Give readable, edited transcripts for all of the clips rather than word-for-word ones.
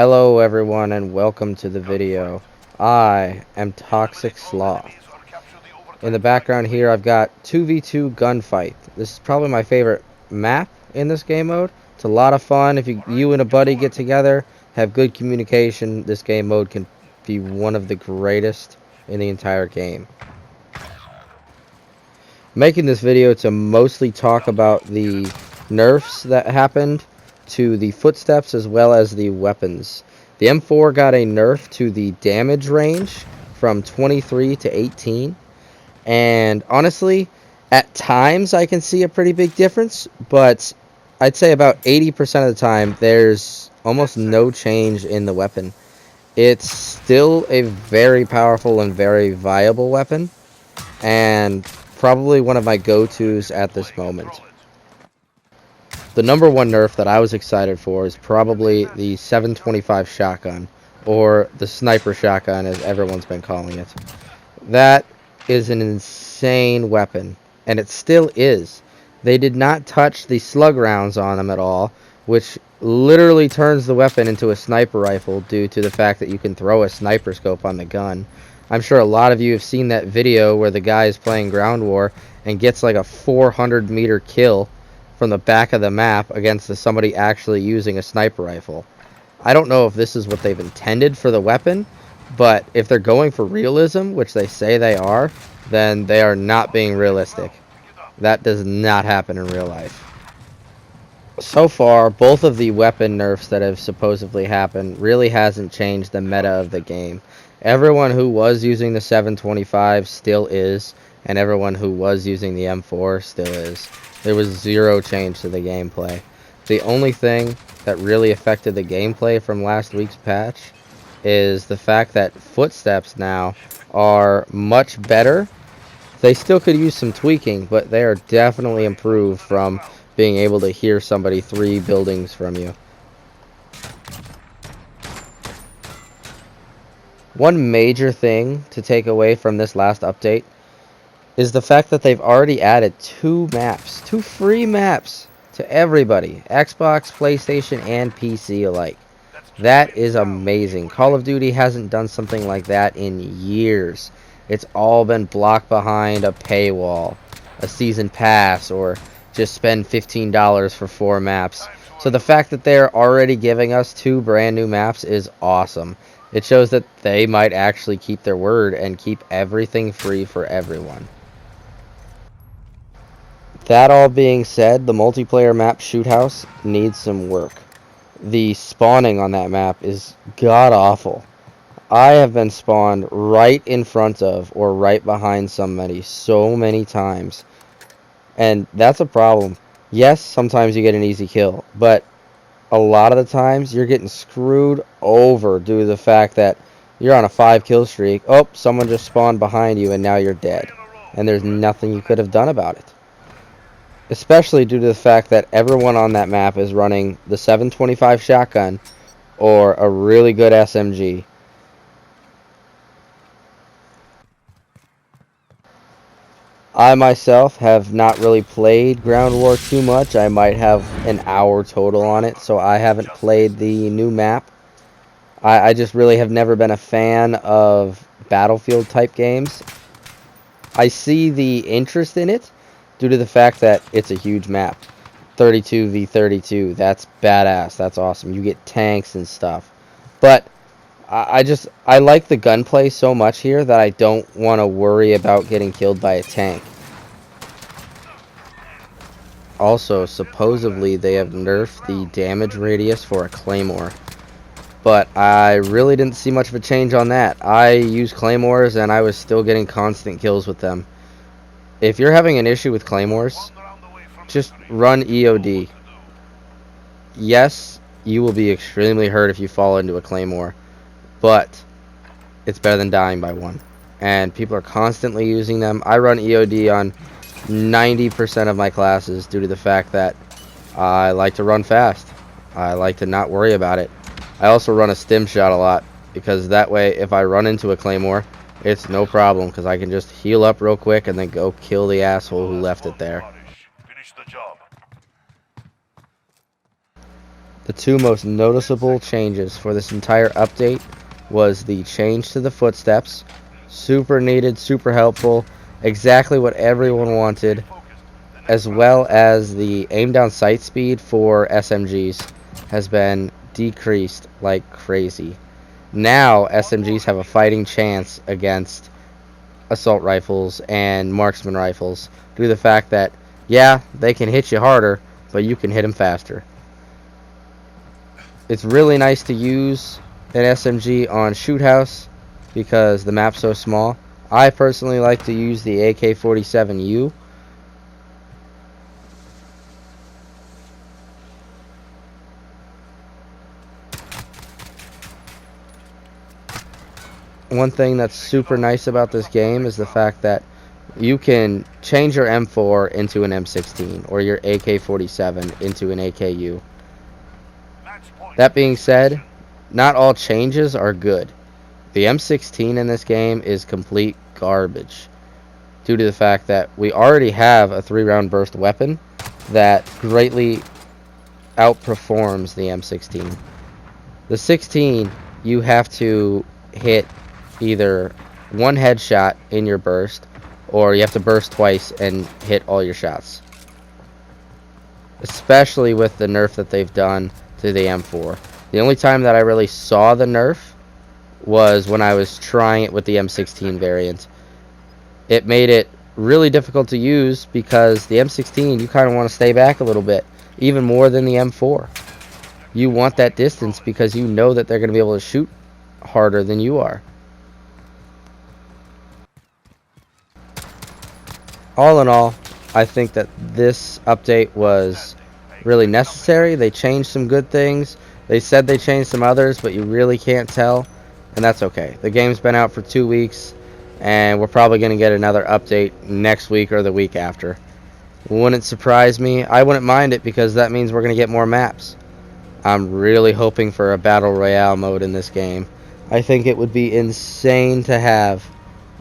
Hello everyone and welcome to the video. I am Toxic Sloth. In the background here I've got 2v2 gunfight. This is probably my favorite map in this game mode. It's a lot of fun. If you and a buddy get together, have good communication, this game mode can be one of the greatest in the entire game. Making this video to mostly talk about the nerfs that happened to the footsteps as well as the weapons. The M4 got a nerf to the damage range from 23 to 18, and honestly at times I can see a pretty big difference, but I'd say about 80% of the time there's almost no change in the weapon. It's still a very powerful and very viable weapon, and probably one of my go-tos at this moment. The number one nerf that I was excited for is probably the 725 shotgun, or the sniper shotgun as everyone's been calling it. That is an insane weapon, and it still is. They did not touch the slug rounds on them at all, which literally turns the weapon into a sniper rifle due to the fact that you can throw a sniper scope on the gun. I'm sure a lot of you have seen that video where the guy is playing ground war and gets like a 400-meter kill from the back of the map against somebody actually using a sniper rifle. I don't know if this is what they've intended for the weapon, but if they're going for realism, which they say they are, then they are not being realistic. That does not happen in real life. So far, both of the weapon nerfs that have supposedly happened really hasn't changed the meta of the game. Everyone who was using the 725 still is, and everyone who was using the M4 still is. There was zero change to the gameplay. The only thing that really affected the gameplay from last week's patch is the fact that footsteps now are much better. They still could use some tweaking, but they are definitely improved from being able to hear somebody 3 buildings from you. One major thing to take away from this last update is the fact that they've already added 2 free maps to everybody, Xbox, PlayStation, and PC alike. That is amazing. Call of Duty hasn't done something like that in years. It's all been blocked behind a paywall, a season pass, or just spend $15 for 4 maps. So the fact that they're already giving us 2 brand new maps is awesome. It shows that they might actually keep their word and keep everything free for everyone. That all being said, the multiplayer map Shoot House needs some work. The spawning on that map is god-awful. I have been spawned right in front of or right behind somebody so many times, and that's a problem. Yes, sometimes you get an easy kill, but a lot of the times you're getting screwed over due to the fact that you're on a 5 kill streak. Oh, someone just spawned behind you and now you're dead, and there's nothing you could have done about it. Especially due to the fact that everyone on that map is running the 725 shotgun or a really good SMG. I myself have not really played Ground War too much. I might have an hour total on it, so I haven't played the new map. I just really have never been a fan of Battlefield type games. I see the interest in it due to the fact that it's a huge map. 32v32, that's badass, that's awesome. You get tanks and stuff. But I like the gunplay so much here that I don't want to worry about getting killed by a tank. Also, supposedly they have nerfed the damage radius for a claymore, but I really didn't see much of a change on that. I use claymores and I was still getting constant kills with them. If you're having an issue with claymores, just run EOD. Yes, you will be extremely hurt if you fall into a claymore, but it's better than dying by one. And people are constantly using them. I run EOD on 90% of my classes due to the fact that I like to run fast. I like to not worry about it. I also run a stim shot a lot, because that way if I run into a claymore, it's no problem, because I can just heal up real quick and then go kill the asshole who left it there. The two most noticeable changes for this entire update was the change to the footsteps. Super needed, super helpful, exactly what everyone wanted, as well as the aim down sight speed for SMGs has been decreased like crazy. Now SMGs have a fighting chance against assault rifles and marksman rifles due to the fact that, yeah, they can hit you harder, but you can hit them faster. It's really nice to use an SMG on Shoot House because the map's so small. I personally like to use the AK-47U. One thing that's super nice about this game is the fact that you can change your M4 into an M16 or your AK-47 into an AKU. That being said, not all changes are good. The M16 in this game is complete garbage due to the fact that we already have a 3-round burst weapon that greatly outperforms the M16. The 16, you have to hit either one headshot in your burst, or you have to burst twice and hit all your shots. Especially with the nerf that they've done to the M4. The only time that I really saw the nerf was when I was trying it with the M16 variant. It made it really difficult to use because the M16, you kind of want to stay back a little bit, even more than the M4. You want that distance because you know that they're going to be able to shoot harder than you are. All in all, I think that this update was really necessary. They changed some good things. They said they changed some others, but you really can't tell, and that's okay. The game's been out for 2 weeks, and we're probably going to get another update next week or the week after. Wouldn't surprise me. I wouldn't mind it because that means we're going to get more maps. I'm really hoping for a Battle Royale mode in this game. I think it would be insane to have.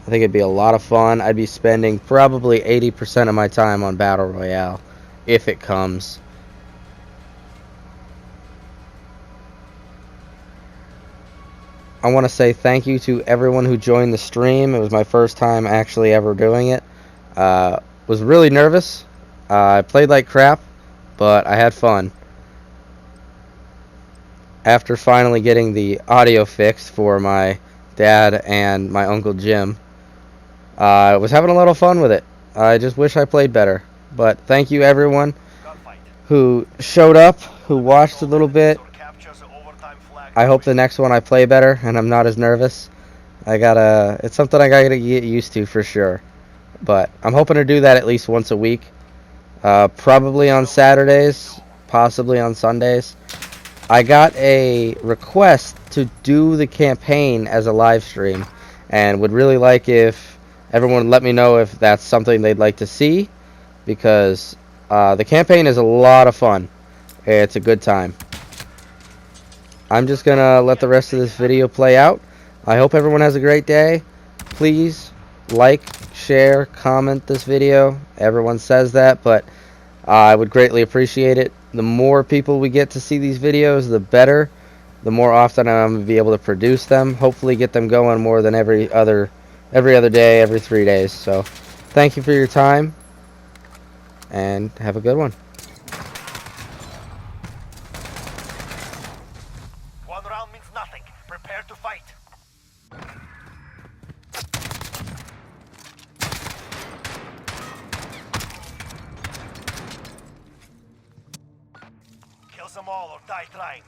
I think it'd be a lot of fun. I'd be spending probably 80% of my time on Battle Royale if it comes. I want to say thank you to everyone who joined the stream. It was my first time actually ever doing it. Was really nervous. I played like crap, but I had fun. After finally getting the audio fixed for my dad and my Uncle Jim, I was having a lot of fun with it. I just wish I played better. But thank you everyone who showed up, who watched a little bit. I hope the next one I play better and I'm not as nervous. It's something I gotta get used to for sure. But I'm hoping to do that at least once a week. Probably on Saturdays, possibly on Sundays. I got a request to do the campaign as a live stream and would really like if everyone would let me know if that's something they'd like to see, because the campaign is a lot of fun. It's a good time. I'm just gonna let the rest of this video play out. I hope everyone has a great day. Please like, share, comment this video. Everyone says that, but I would greatly appreciate it. The more people we get to see these videos, the better. The more often I'm going to be able to produce them. Hopefully get them going more than every other day, every 3 days. So thank you for your time, and have a good one. One round means nothing. Prepare to fight. Kill them all or die trying.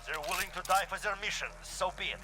They're willing to die for their mission, so be it.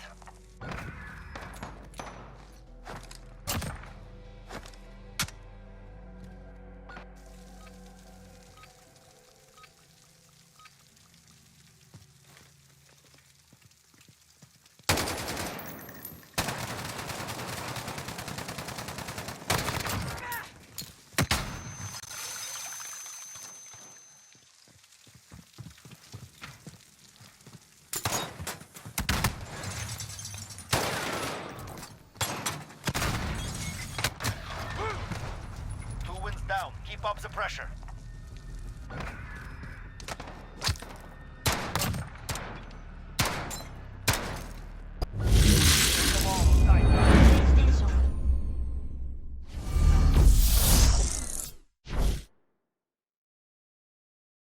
up the pressure.